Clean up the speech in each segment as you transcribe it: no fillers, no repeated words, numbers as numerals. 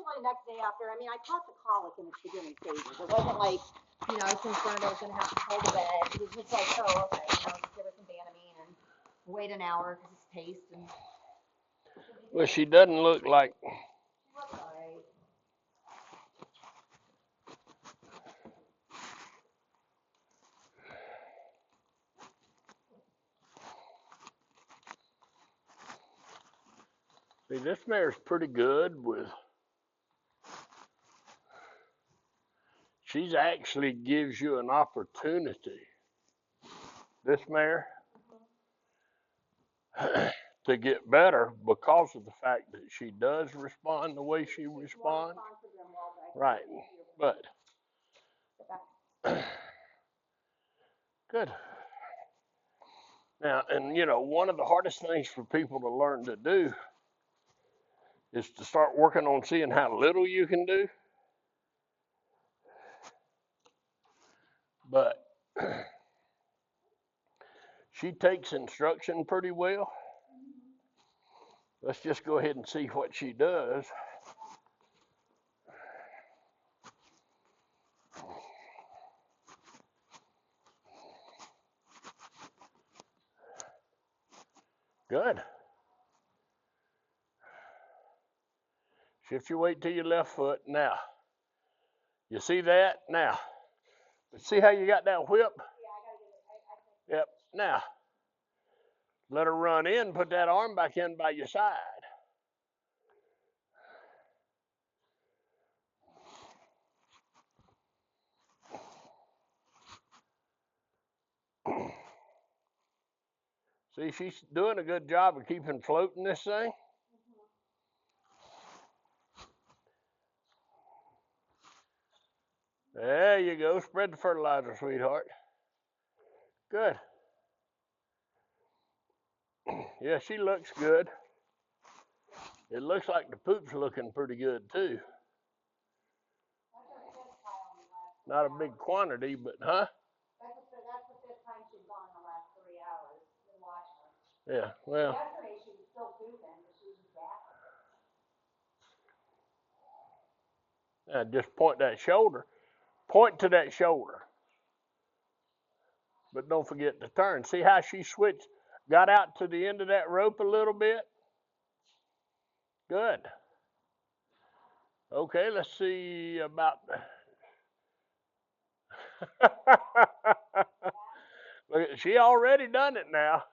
usually the next day after. I mean, I caught the colic in its beginning stages. It wasn't like, you know, I was concerned I was going to have to pull the bed. It was just like, oh, okay, you know, just give her some Banamine and wait an hour because it's paste. And well, she doesn't look like. she looks all right. See, this mare's pretty good with. She actually gives you an opportunity. This mare. To get better because of the fact that she does respond the way she responds. Right. But good. Now, and you know, one of the hardest things for people to learn to do is to start working on seeing how little you can do. But she takes instruction pretty well. Let's just go ahead and see what she does. Good. Shift your weight to your left foot. Now, you see that? Now, see how you got that whip? Yep. Now, let her run in, put that arm back in by your side. See, she's doing a good job of keeping floating this thing. There you go. Spread the fertilizer, sweetheart. Good. Yeah, she looks good. It looks like the poop's looking pretty good, too. Not a big quantity, but, huh? That's the fifth time she's gone in the last 3 hours. Been watching her. Yeah, well. Yesterday she was still pooping, but she was just gapping. Just point that shoulder. Point to that shoulder. But don't forget to turn. See how she switched, got out to the end of that rope a little bit? Good. Okay, let's see about. She already done it now.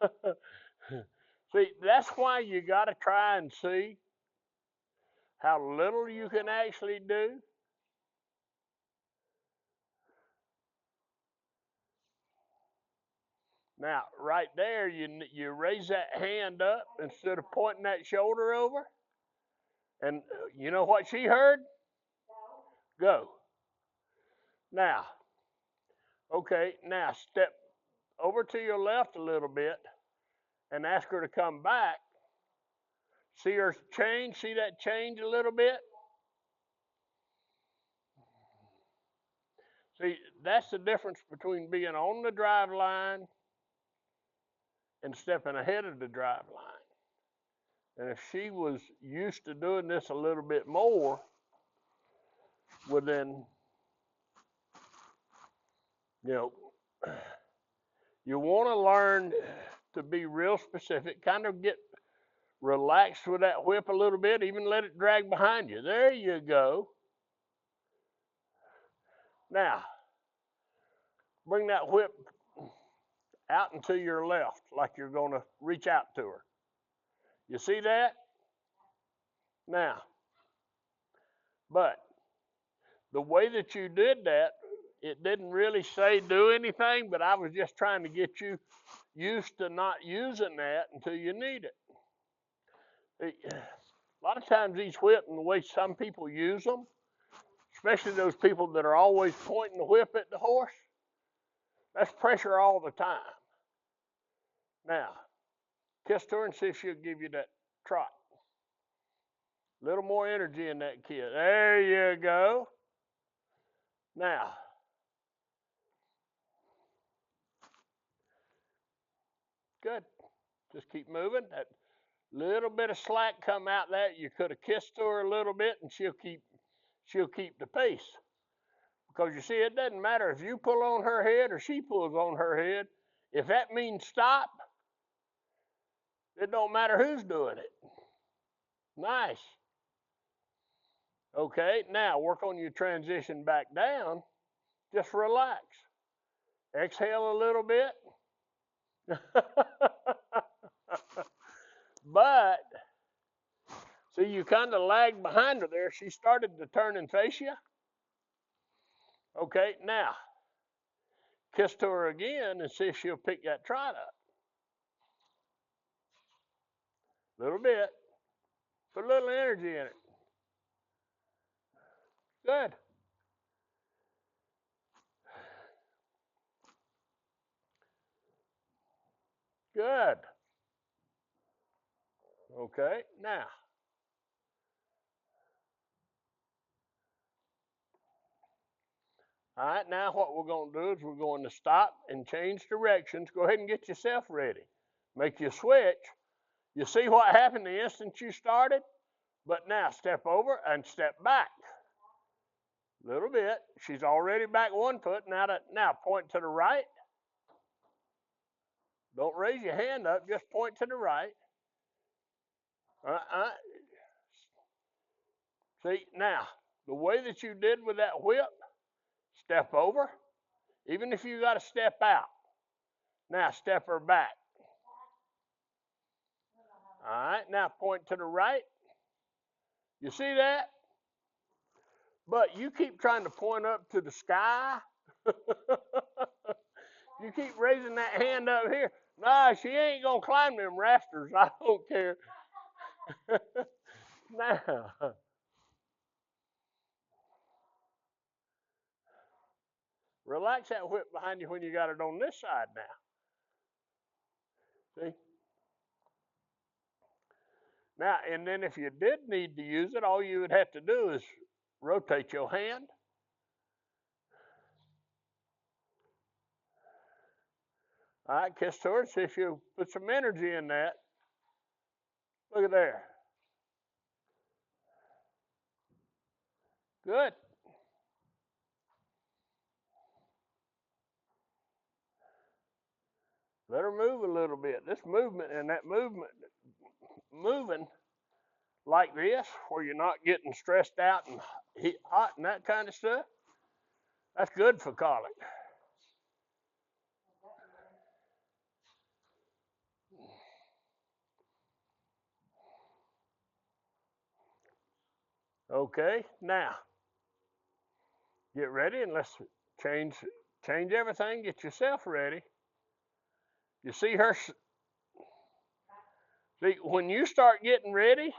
See, that's why you got to try and see how little you can actually do. Now, right there, you raise that hand up instead of pointing that shoulder over. And you know what she heard? Go. Now, okay, now step over to your left a little bit and ask her to come back. See her change? See that change a little bit? See, that's the difference between being on the drive line and stepping ahead of the drive line. And if she was used to doing this a little bit more, well then, you know, you want to learn to be real specific, kind of get relaxed with that whip a little bit, even let it drag behind you. There you go. Now, bring that whip out and to your left, like you're going to reach out to her. You see that? Now, but the way that you did that, it didn't really say do anything, but I was just trying to get you used to not using that until you need it. A lot of times these whips, and the way some people use them, especially those people that are always pointing the whip at the horse, that's pressure all the time. Now, kiss her and see if she'll give you that trot. A little more energy in that kiss. There you go. Now, good. Just keep moving. Little bit of slack come out there. You could have kissed her a little bit, and she'll keep the pace. Because you see, it doesn't matter if you pull on her head or she pulls on her head. If that means stop, it don't matter who's doing it. Nice. Okay, now work on your transition back down. Just relax. Exhale a little bit. But, see, you kind of lagged behind her there. She started to turn and face you. Okay, now, kiss to her again and see if she'll pick that trot up. A little bit. Put a little energy in it. Good. Good. Okay, now. All right, now what we're going to do is we're going to stop and change directions. Go ahead and get yourself ready. Make your switch. You see what happened the instant you started? But now step over and step back. A little bit. She's already back one foot. Now point to the right. Don't raise your hand up. Just point to the right. See, now, the way that you did with that whip, step over. Even if you got to step out. Now step her back. All right, now point to the right. You see that? But you keep trying to point up to the sky. You keep raising that hand up here. Nah, she ain't going to climb them rafters. I don't care. Now, relax that whip behind you when you got it on this side now. See? Now, and then if you did need to use it, all you would have to do is rotate your hand. All right, kiss to her. See if you put some energy in that. Look at there. Good. Let her move a little bit. This movement and that movement, moving like this, where you're not getting stressed out and hot and that kind of stuff, that's good for colic. Okay, now get ready and let's change everything. Get yourself ready. You see her. See, when you start getting ready,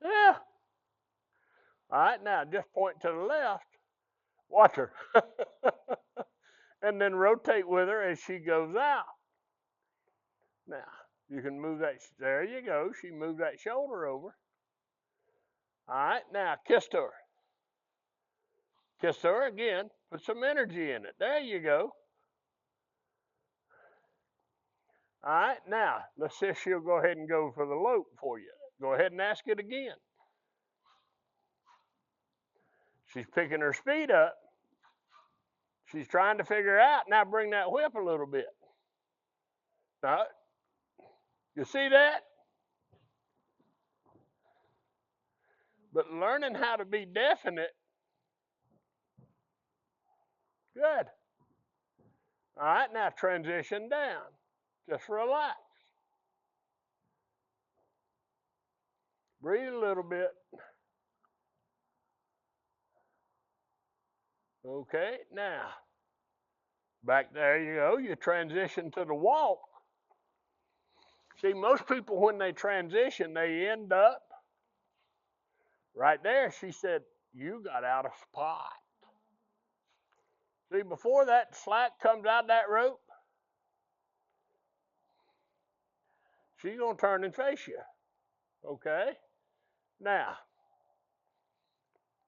yeah. All right, now just point to the left. Watch her. And then rotate with her as she goes out. Now, you can move that. There you go. She moved that shoulder over. All right, now kiss to her. Kiss to her again. Put some energy in it. There you go. All right, now let's see if she'll go ahead and go for the lope for you. Go ahead and ask it again. She's picking her speed up. She's trying to figure out. Now bring that whip a little bit. Now, you see that? But learning how to be definite, good. All right, now transition down. Just relax. Breathe a little bit. Okay, now, back there you go. You transition to the walk. See, most people, when they transition, they end up right there. She said, you got out of spot. See, before that slack comes out that rope, she's going to turn and face you. Okay? Now,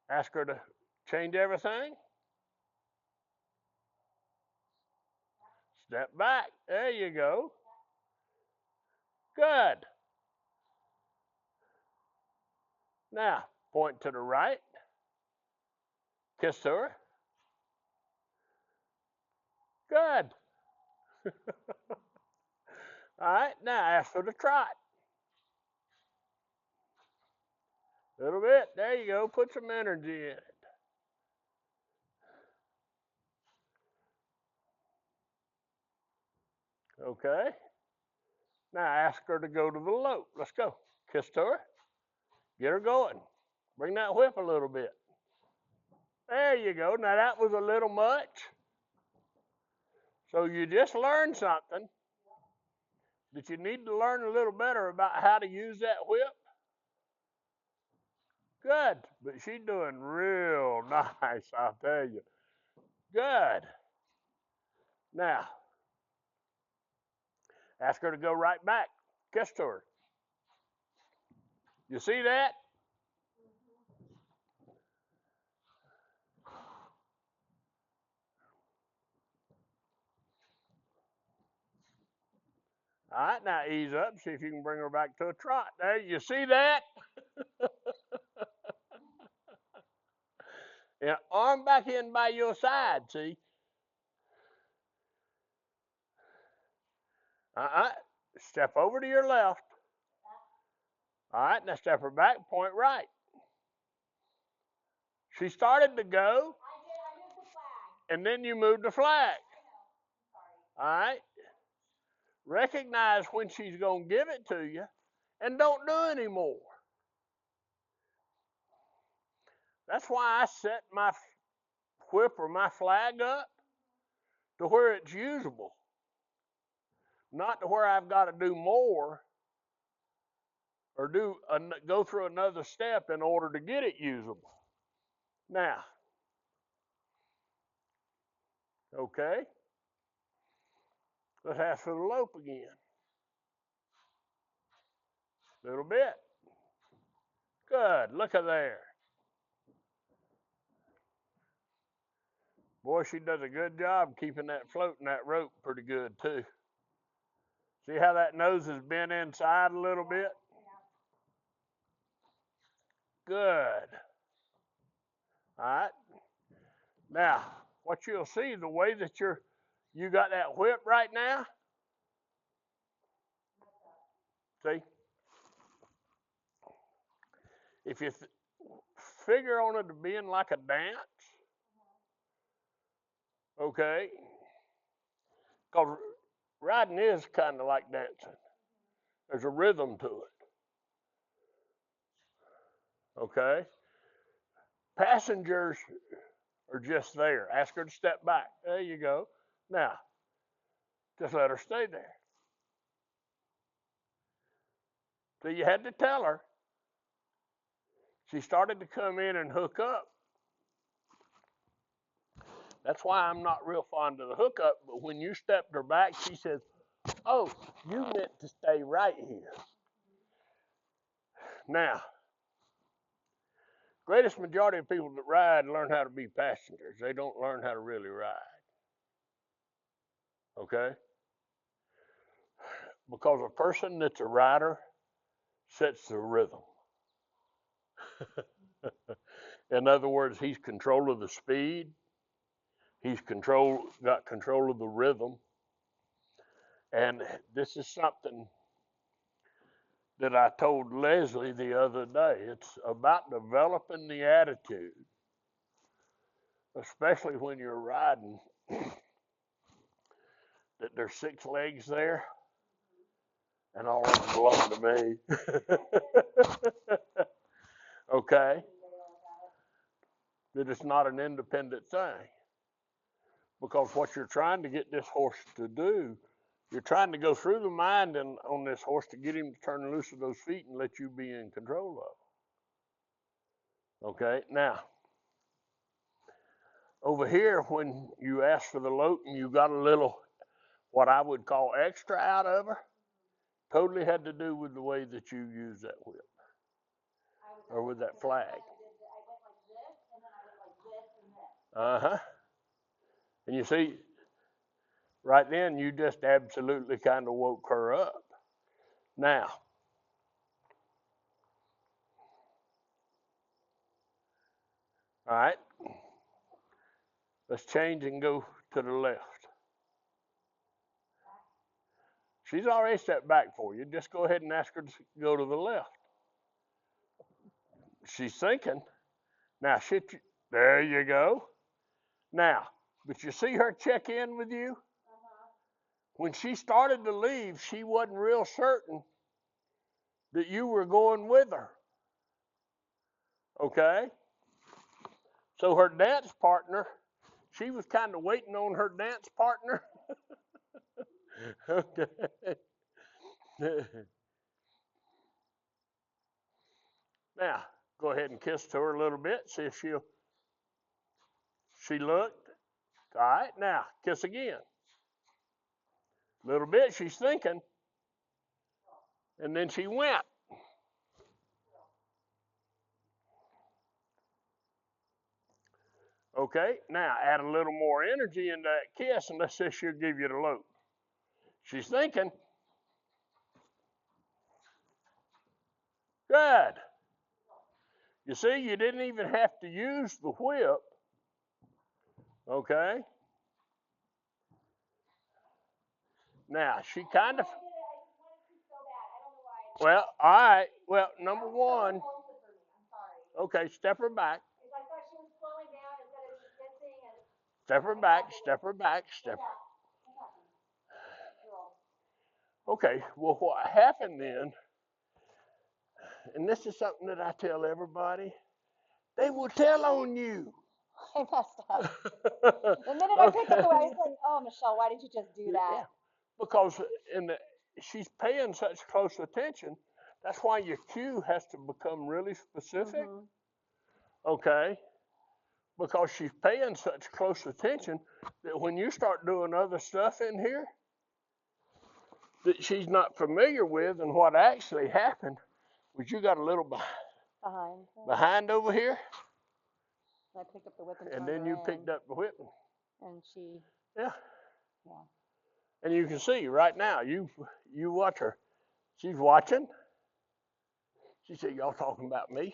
ask her to change everything. Step back. There you go. Good. Now, point to the right. Kiss to her. Good. All right, now ask for the trot. A little bit. There you go. Put some energy in it. Okay. Now ask her to go to the lope. Let's go. Kiss to her. Get her going. Bring that whip a little bit. There you go. Now that was a little much. So you just learned something that you need to learn a little better about how to use that whip. Good. But she's doing real nice, I'll tell you. Good. Now, ask her to go right back. Kiss to her. You see that? All right, now ease up. See if you can bring her back to a trot. There, you see that? Yeah, arm back in by your side, see? Step over to your left. All right, now step her back, point right. She started to go. I moved the flag. And then you moved the flag. All right? Recognize when she's going to give it to you and don't do anymore. That's why I set my whip or my flag up to where it's usable, not to where I've got to do more or go through another step in order to get it usable. Now, okay, let's ask for the lope again. A little bit. Good. Look at there. Boy, she does a good job keeping that floating that rope pretty good too. See how that nose is bent inside a little bit? Good. All right. Now, what you'll see, the way that you got that whip right now, see? If you figure on it to being like a dance, okay, because riding is kind of like dancing. There's a rhythm to it, okay? Passengers are just there. Ask her to step back. There you go. Now, just let her stay there. So you had to tell her. She started to come in and hook up. That's why I'm not real fond of the hookup, but when you stepped her back, she says, oh, you meant to stay right here. Now, greatest majority of people that ride learn how to be passengers. They don't learn how to really ride. Okay? Because a person that's a rider sets the rhythm. In other words, he's control of the speed. He's got control of the rhythm. And this is something that I told Leslie the other day. It's about developing the attitude, especially when you're riding, that there's 6 legs there, and all of them belong to me. Okay? That it's not an independent thing. Because what you're trying to get this horse to do, you're trying to go through the mind on this horse to get him to turn loose of those feet and let you be in control of. Okay? Now, over here, when you ask for the lope and you got a little, what I would call extra out of her, totally had to do with the way that you use that whip. Or with that flag. I went like this, and then I went like this and this. Uh-huh. And you see, right then, you just absolutely kind of woke her up. Now, all right, let's change and go to the left. She's already stepped back for you. Just go ahead and ask her to go to the left. She's thinking. Now, there you go. Now, but you see her check in with you? When she started to leave, she wasn't real certain that you were going with her. Okay? So her dance partner, she was kind of waiting on her dance partner. Okay. Now, go ahead and kiss to her a little bit. See if she looked. All right, now, kiss again. A little bit, she's thinking. And then she went. Okay, now add a little more energy into that kiss, and let's say she'll give you the loop. She's thinking. Good. You see, you didn't even have to use the whip. Okay. Now, she kind of. Well, all right. Well, number one. Okay, step her back. Step her back, step her back, step. Okay, well, what happened then, and this is something that I tell everybody, they will tell on you. I messed up. The minute I picked up the way, I was like, oh, Michelle, why did you just do that? Yeah, because she's paying such close attention. That's why your cue has to become really specific. Mm-hmm. Okay? Because she's paying such close attention that when you start doing other stuff in here that she's not familiar with, and what actually happened was you got a little behind over here. I picked up the whip and then you picked up the whip. And she. Yeah. And you can see right now, you watch her. She's watching. She said, y'all talking about me?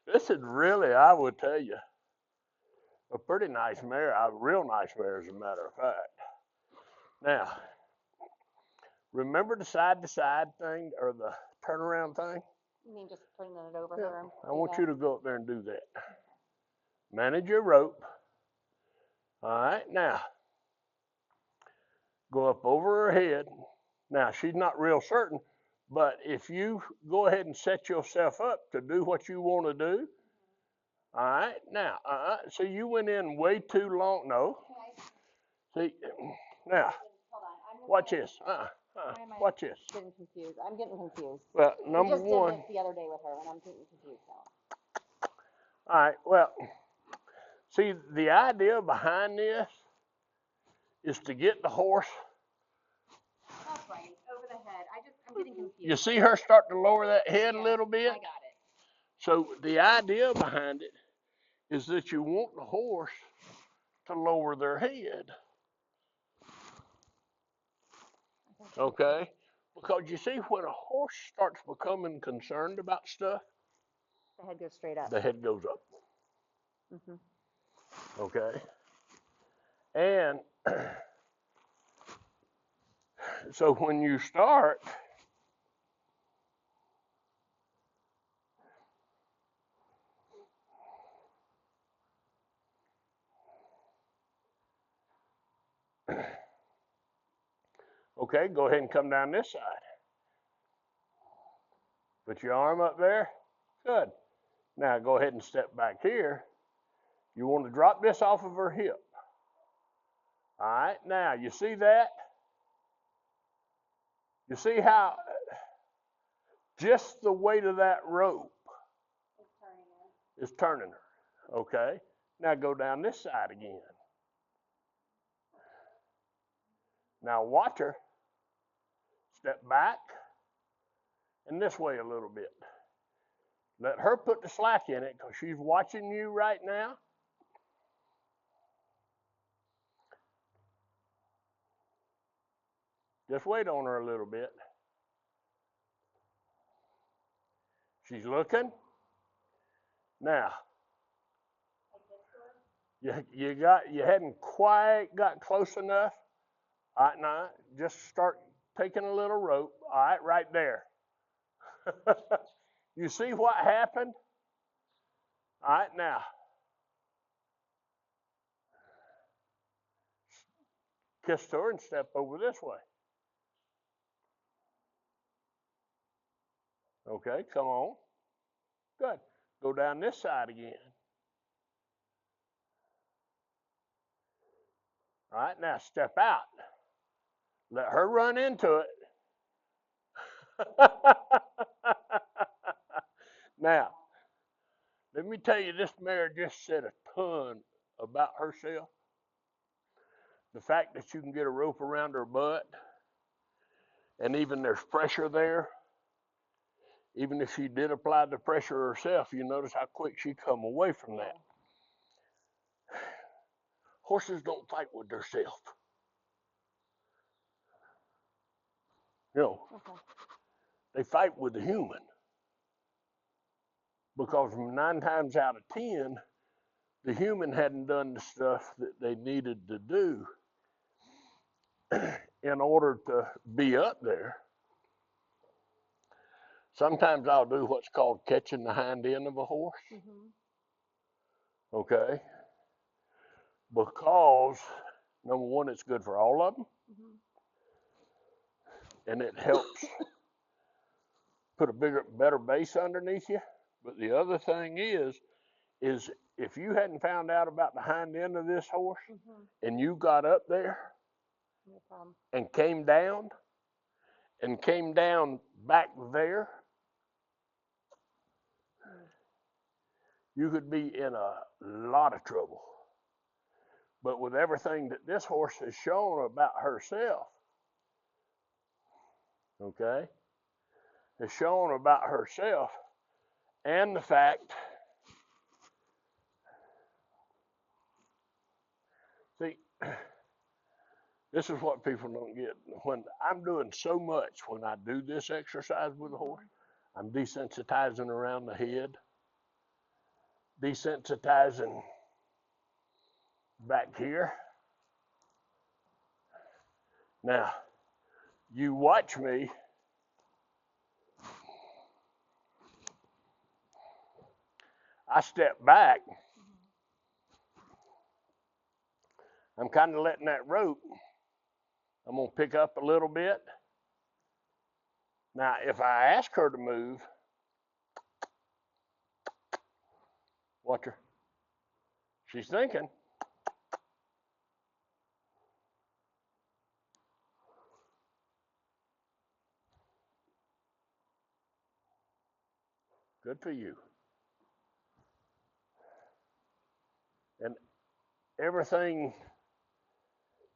This is really, I would tell you, a pretty nice mare, a real nice mare, as a matter of fact. Now, remember the side-to-side thing, or the turnaround thing? You mean just turning it over her? I want you to go up there and do that. Manage your rope. All right, now, go up over her head. Now, she's not real certain, but if you go ahead and set yourself up to do what you want to do, all right, now, so you went in way too long. No. See, now, watch this. Watch this. I'm getting confused. I'm getting confused. Well, number one. We just did this the other day with her, and I'm getting confused now. All right, well, see, the idea behind this is to get the horse. That's right, over the head. I'm getting confused. You see her start to lower that head a little bit? I got it. So the idea behind it is that you want the horse to lower their head. Okay? Because you see, when a horse starts becoming concerned about stuff, the head goes straight up. The head goes up. Mm-hmm. Okay? And so when you start, okay, go ahead and come down this side. Put your arm up there. Good. Now go ahead and step back here. You want to drop this off of her hip. All right, now you see that? You see how just the weight of that rope is turning her. Okay, now go down this side again. Now watch her. Step back and this way a little bit. Let her put the slack in it because she's watching you right now. Just wait on her a little bit. She's looking. Now, you hadn't quite got close enough. All right, now just start taking a little rope. All right there. You see what happened? All right, now kiss her and step over this way. Okay, come on. Good. Go down this side again. All right, now step out. Let her run into it. Now, let me tell you, this mare just said a ton about herself. The fact that you can get a rope around her butt, and even there's pressure there. Even if she did apply the pressure herself, you notice how quick she come away from that. Horses don't fight with themselves. You know, they fight with the human. Because 9 times out of 10, the human hadn't done the stuff that they needed to do in order to be up there. Sometimes I'll do what's called catching the hind end of a horse. Okay? Because, number one, it's good for all of them. And it helps put a better base underneath you. But the other thing is if you hadn't found out about the hind end of this horse and you got up there and came down back there, you could be in a lot of trouble. But with everything that this horse has shown about herself, okay, has shown about herself, and the fact, see, this is what people don't get. When I'm doing so much when I do this exercise with a horse, I'm desensitizing around the head, desensitizing back here. Now, you watch me. I step back. I'm kind of letting that rope. I'm going to pick up a little bit. Now, if I ask her to move, watch her. She's thinking. Good for you. And everything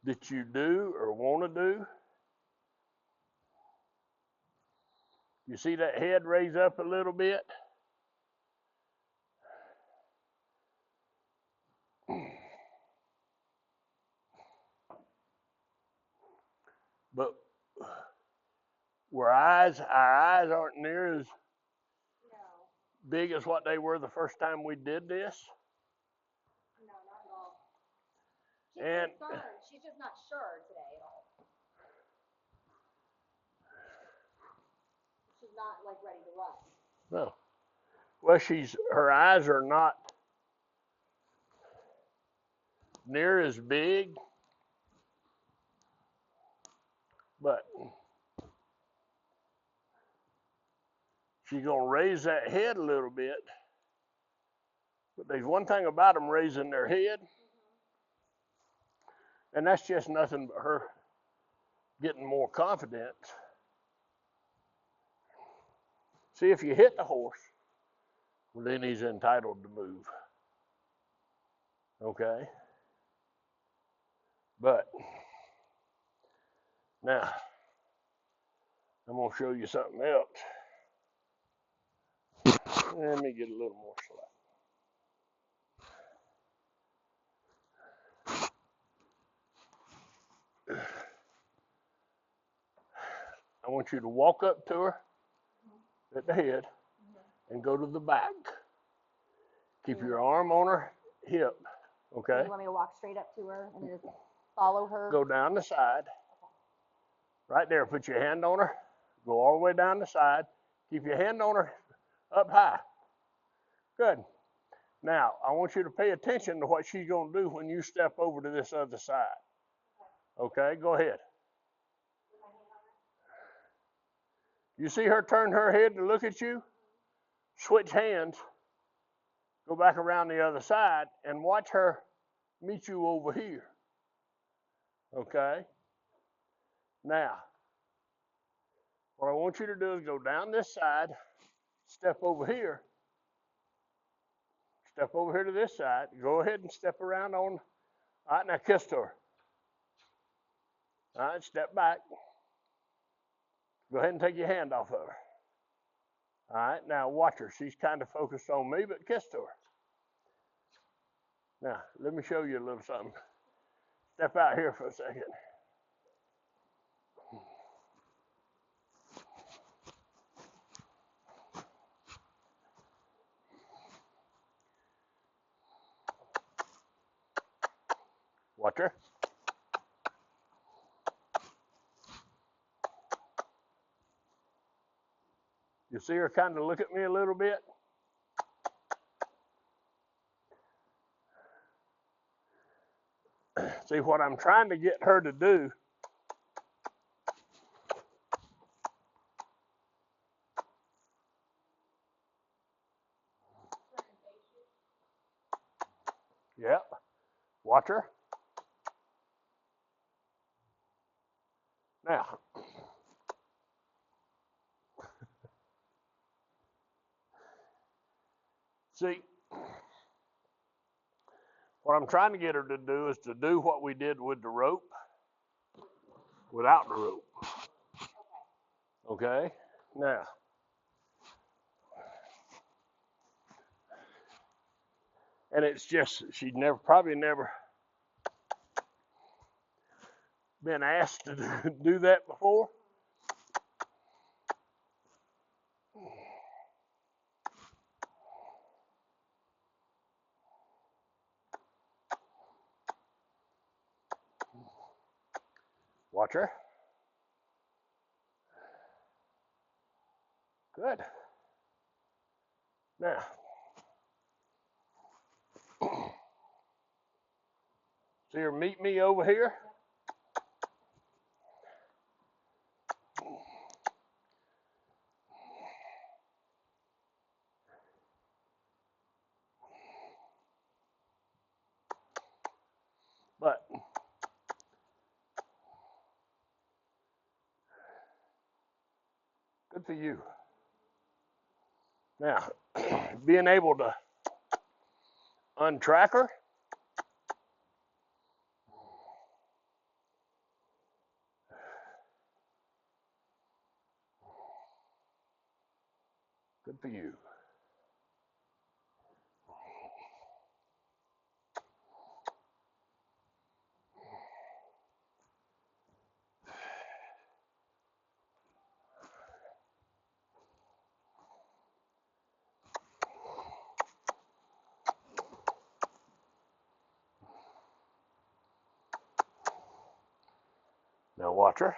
that you do or want to do, you see that head raise up a little bit? But our eyes aren't near as big as what they were the first time we did this. No, not at all. She's And concerned. She's just not sure today at all. She's not like ready to run. no. Well, her eyes are not near as big, but she's going to raise that head a little bit. But there's one thing about them raising their head, and that's just nothing but her getting more confidence. See, if you hit the horse, well, then he's entitled to move. Okay? But now, I'm going to show you something else. Let me get a little more slack. I want you to walk up to her at the head and go to the back. Keep your arm on her hip, okay? You want me to walk straight up to her and just follow her? Go down the side. Right there, put your hand on her. Go all the way down the side. Keep your hand on her up high. Good. Now, I want you to pay attention to what she's going to do when you step over to this other side. Okay, go ahead. You see her turn her head to look at you? Switch hands. Go back around the other side and watch her meet you over here. Okay? Now, what I want you to do is go down this side, step over here to this side. Go ahead and step around on. All right, now kiss to her. All right, step back. Go ahead and take your hand off of her. All right, now watch her. She's kind of focused on me, but kiss to her. Now, let me show you a little something. Step out here for a second. Watch her. You see her kind of look at me a little bit? See, what I'm trying to get her to do Yep. Watch her. Now, see, what I'm trying to get her to do is to do what we did with the rope without the rope. Okay? Now, and it's just, she'd probably never been asked to do that before. Watch her. Good. Now, see her meet me over here? But good for you. Now, being able to untrack her. Good for you. Now watch her.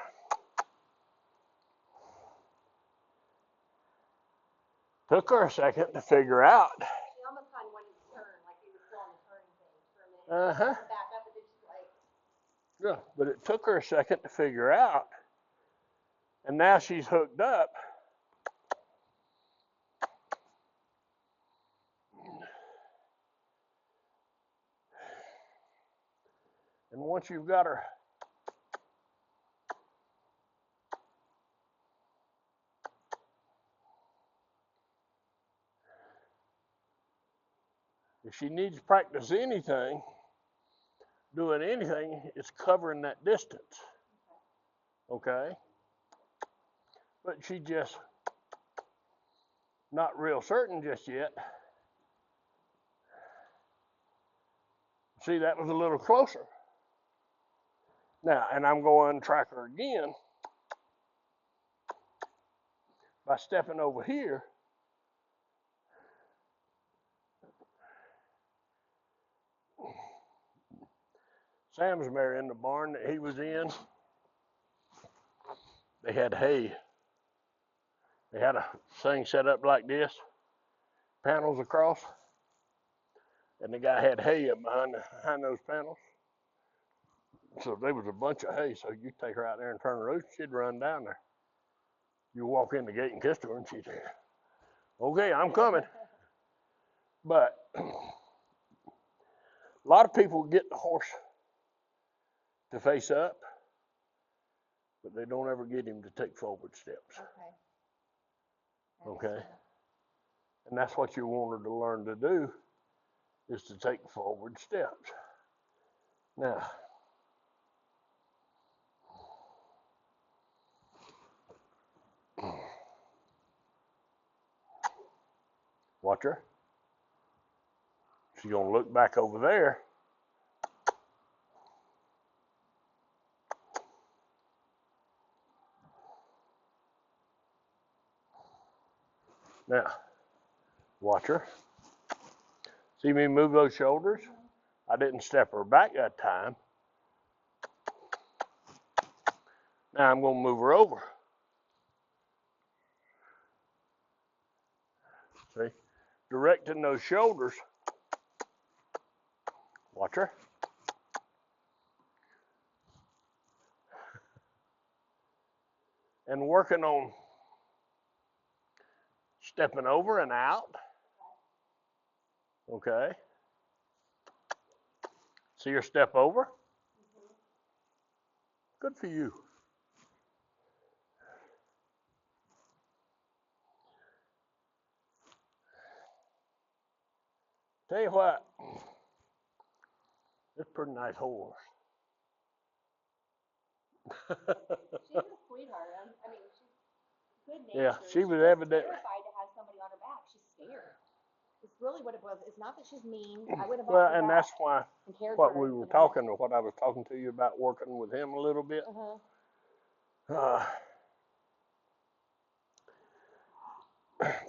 Took her a second to figure out. She almost kind of wanted to turn, like he was still on the turning thing for a minute. Uh-huh. Back up, and then she's like. Yeah, but it took her a second to figure out. And now she's hooked up. And once you've got her, if she needs to practice anything, doing anything, it's covering that distance. Okay? But she just not real certain just yet. See, that was a little closer. Now, and I'm going to track her again. by stepping over here, Sam's mare in the barn that he was in, they had hay. They had a thing set up like this, panels across, and the guy had hay up behind those panels. So there was a bunch of hay, so you take her out there and turn her loose, she'd run down there. You walk in the gate and kiss her, and she'd say, okay, I'm coming. But a lot of people get the horse to face up, but they don't ever get him to take forward steps. Okay? And that's what you want her to learn to do, is to take forward steps. Now, watch her. She's going to look back over there. Now, watch her. See me move those shoulders? I didn't step her back that time. Now I'm going to move her over. See? Directing those shoulders. Watch her. And working on stepping over and out. Okay. See her step over? Good for you. Tell you what, it's a pretty nice horse. She's a sweetheart. I mean, she's good-natured. Yeah, she was evident. Terrified to have somebody on her back. She's scared. It's really what it was. It's not that she's mean. I would have. Well, and that's why what we were talking, or what I was talking to you about, working with him a little bit.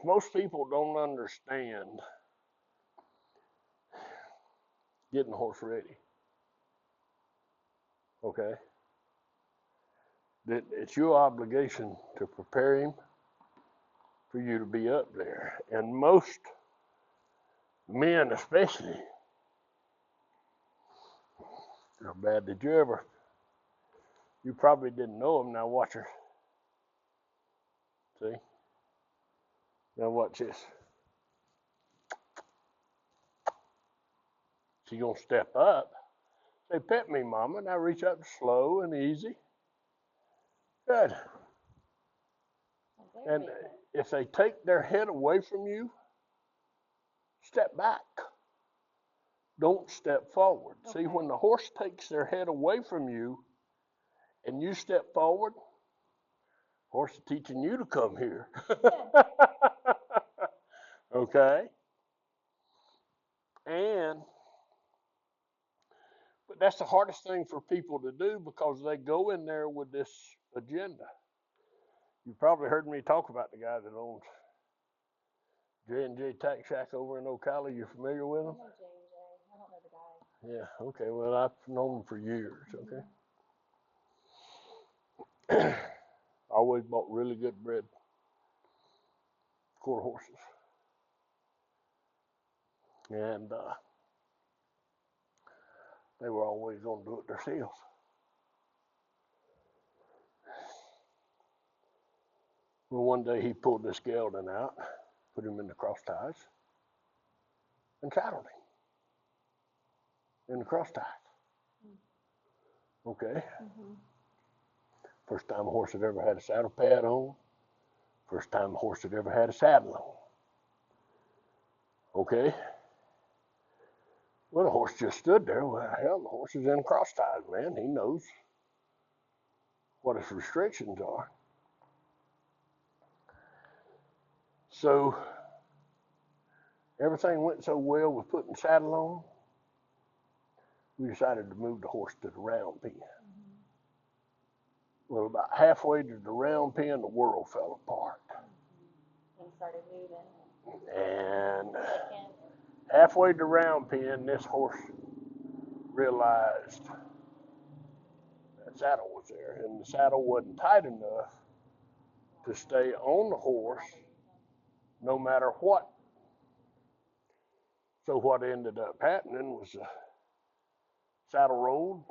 Most people don't understand getting the horse ready. Okay? That it's your obligation to prepare him for you to be up there. And most men, especially, how bad did you ever? You probably didn't know him. Now watch her. See? Now watch this. She's going to step up. Say, pet me, Mama. Now reach up slow and easy. Good. And if they take their head away from you, step back. Don't step forward. Okay. See, when the horse takes their head away from you and you step forward, horse is teaching you to come here. Okay? But that's the hardest thing for people to do, because they go in there with this agenda. You probably heard me talk about the guy that owns J&J Tack Shack over in Ocala. You familiar with him? I know J&J. I don't know the guy. Yeah, okay. Well, I've known him for years, okay? I always bought really good bred quarter horses. And they were always going to do it themselves. Well, one day he pulled this gelding out, put him in the cross ties, and saddled him in the cross ties. Okay? First time a horse had ever had a saddle pad on. First time a horse had ever had a saddle on. Okay? Well, the horse just stood there. Well, hell, the horse is in cross ties, man. He knows what his restrictions are. So everything went so well with putting the saddle on, we decided to move the horse to the round pen. Well, about halfway to the round pen, the world fell apart. started moving. And Kicking. halfway to round pen, this horse realized that saddle was there, and the saddle wasn't tight enough to stay on the horse no matter what. So what ended up happening was the saddle rolled.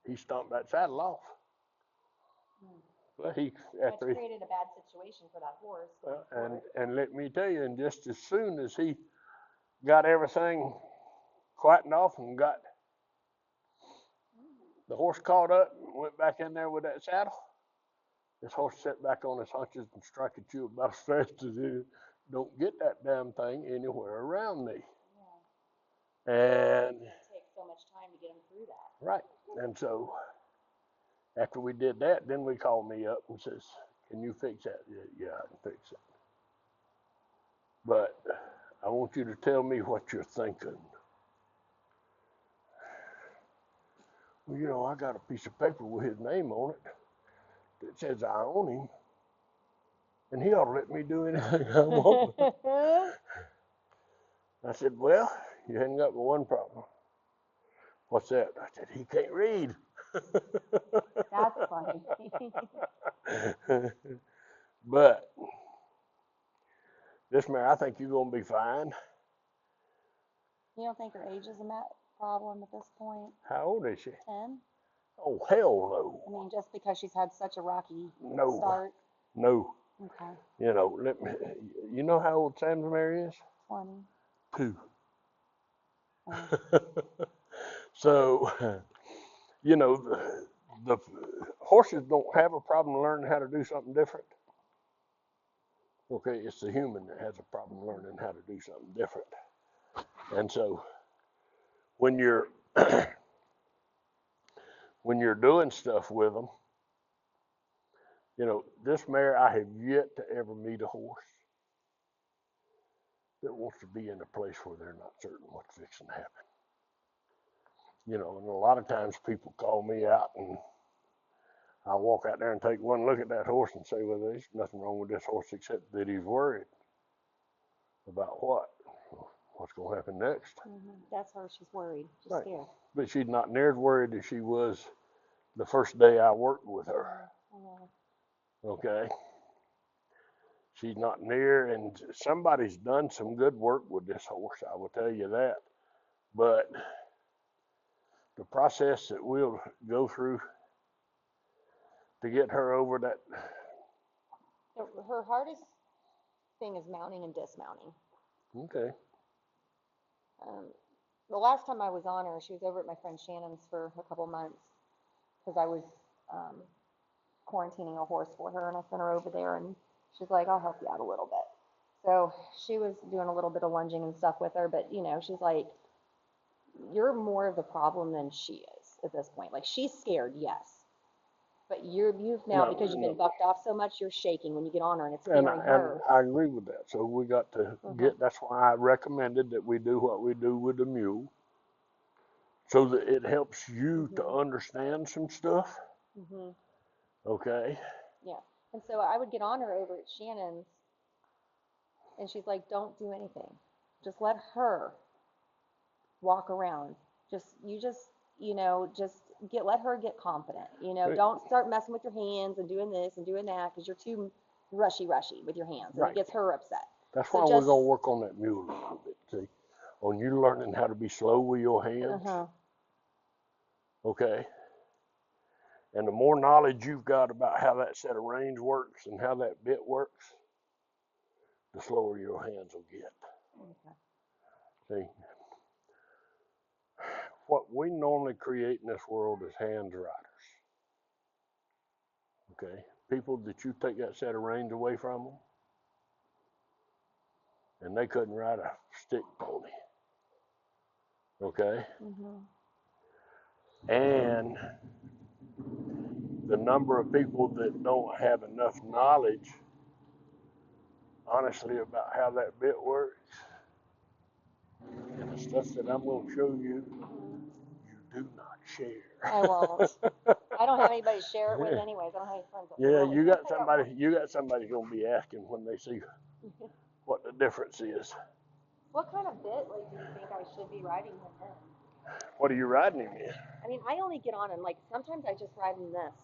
He stomped that saddle off. Well, Which created a bad situation for that horse. And let me tell you, and just as soon as he got everything quietened off and got the horse caught up and went back in there with that saddle, this horse sat back on his haunches and struck at you about as fast as it don't get that damn thing anywhere around me. Yeah. And it takes so much time to get him through that. Right. And so after we did that, then we called me up and says, "Can you fix that?" Yeah, I can fix it. But I want you to tell me what you're thinking. Well, I got a piece of paper with his name on it that says I own him, and he ought to let me do anything I want. I said, well, you hadn't got but one problem. What's that? I said, he can't read. That's funny. But this mare, I think you're going to be fine. You don't think her age is a problem at this point? How old is she? 10? Oh, hell no. I mean, just because she's had such a rocky No. start? No. Okay. You know how old Sam's mare is? 20. 2. Oh. So, the horses don't have a problem learning how to do something different. Okay, it's the human that has a problem learning how to do something different. And so, when you're when you're doing stuff with them, this mare, I have yet to ever meet a horse that wants to be in a place where they're not certain what's fixing to happen. And a lot of times people call me out, and I walk out there and take one look at that horse and say, well, there's nothing wrong with this horse except that he's worried. About what? What's going to happen next? Mm-hmm. That's her. She's worried. She's Right. scared. But she's not near as worried as she was the first day I worked with her. Mm-hmm. Okay? She's not near, and somebody's done some good work with this horse, I will tell you that. But the process that we'll go through to get her over that. Her hardest thing is mounting and dismounting. Okay. The last time I was on her, she was over at my friend Shannon's for a couple months because I was quarantining a horse for her, and I sent her over there, and she's like, I'll help you out a little bit. So she was doing a little bit of lunging and stuff with her, but she's like, you're more of the problem than she is at this point. Like, she's scared, yes. But you've now, because you've been bucked off so much, you're shaking when you get on her, and it's scaring her. And I agree with that. So we got to that's why I recommended that we do what we do with the mule, so that it helps you to understand some stuff. Mm-hmm. Okay. Yeah. And so I would get on her over at Shannon's, and she's like, don't do anything. Just let her walk around. Let her get confident. Don't start messing with your hands and doing this and doing that, because you're too rushy with your hands, and it gets her upset. That's why we're going to work on that mule a little bit, see, on you learning how to be slow with your hands. Okay. And the more knowledge you've got about how that set of reins works and how that bit works, the slower your hands will get. Okay. See, what we normally create in this world is hand riders. Okay. People that you take that set of reins away from them, and they couldn't ride a stick pony. Okay. And the number of people that don't have enough knowledge, honestly, about how that bit works, and the stuff that I'm going to show you, you do not share. I won't. I don't have anybody to share it with anyways. I don't have any friends that Yeah, really you care. got somebody. You got somebody gonna be asking when they see what the difference is. What kind of bit like do you think I should be riding him in? What are you riding him in? I mean, I only get on him like sometimes I just ride him this.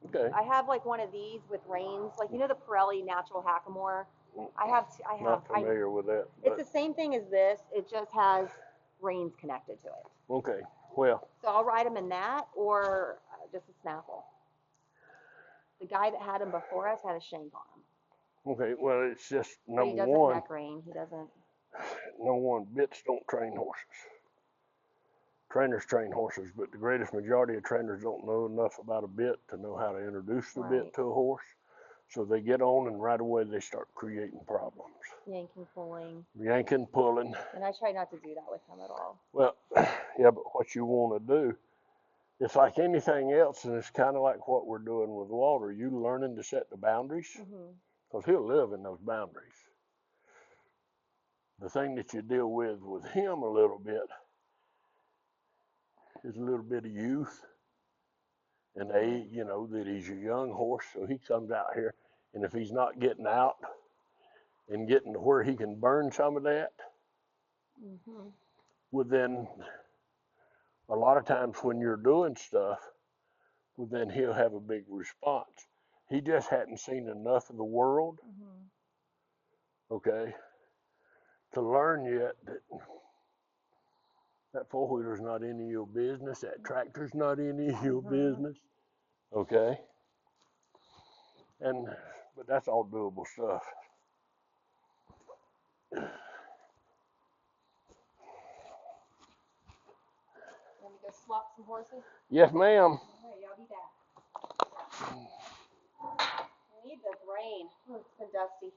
Okay. I have like one of these with reins, like you know the Pirelli Natural Hackamore. Not familiar with that. It's the same thing as this. It just has reins connected to it. Okay. Well. So I'll ride him in that or just a Snapple. The guy that had him before us had a shank on him. Okay. Well, it's just But he doesn't neck rein. He doesn't. Number one, bits don't train horses. Trainers train horses, but the greatest majority of trainers don't know enough about a bit to know how to introduce the bit to a horse. So they get on and right away they start creating problems. Yanking, pulling. Yanking, pulling. And I try not to do that with him at all. Well, yeah, but what you want to do, it's like anything else, and it's kind of like what we're doing with Walter. You learning to set the boundaries, because he'll live in those boundaries. The thing that you deal with him a little bit is a little bit of youth and age, you know, that he's a young horse, so he comes out here, and if he's not getting out and getting to where he can burn some of that, well then, a lot of times when you're doing stuff, well then he'll have a big response. He just hadn't seen enough of the world, okay, to learn yet that four-wheeler's not any of your business, that tractor's not any of your business, okay? But that's all doable stuff. Let me go swap some horses? Yes, ma'am. Alright, I'll be back. I need the rain. Oh, it's been dusty.